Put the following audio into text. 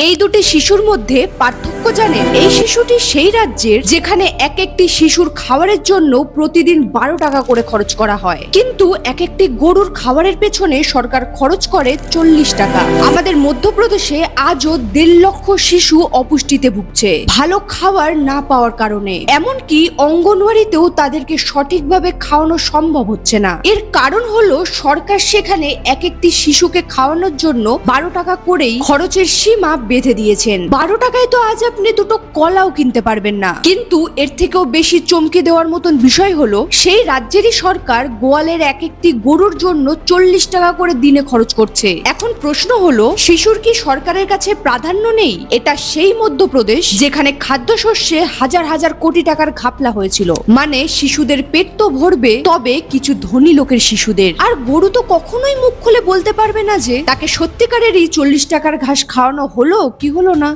এই দুটি শিশুর মধ্যে পার্থক্য জানেন? এই শিশুটি সেই রাজ্যের যেখানে এক একটি শিশুর খাবারের জন্য প্রতিদিন 12 টাকা করে খরচ করা হয়, কিন্তু এক একটি গরুর খাবারের পেছনে সরকার খরচ করে 40 টাকা। আমাদের মধ্যপ্রদেশে আজও 1.5 লক্ষ শিশু অপুষ্টিতে ভুগছে ভালো খাবার না পাওয়ার কারণে। এমনকি অঙ্গনওয়াড়িতেও তাদেরকে সঠিকভাবে খাওয়ানো সম্ভব হচ্ছে না। এর কারণ হলো সরকার সেখানে এক একটি শিশুকে খাওয়ানোর জন্য 12 টাকা করেই খরচের সীমা বেঁধে দিয়েছেন। 12 টাকায় তো আজ আপনি দুটো কলাও কিনতে পারবেন না। কিন্তু এর থেকেও বেশি চমকে দেওয়ার মতন বিষয় হলো সেই রাজ্যেরই সরকার গোয়ালের এক একটি গরুর জন্য 40 টাকা করে দিনে খরচ করছে। এখন প্রশ্ন হলো, শিশুর কি সরকারের কাছে প্রাধান্য নেই? এটা সেই মধ্যপ্রদেশ যেখানে খাদ্যশস্যে হাজার হাজার কোটি টাকার ঘাপলা হয়েছিল। মানে শিশুদের পেট তো ভরবে, তবে কিছু ধনী লোকের শিশুদের। আর গরু তো কখনোই মুখ খুলে বলতে পারবে না যে তাকে সত্যিকারেরই 40 টাকার ঘাস খাওয়ানো হলো কি হলো না।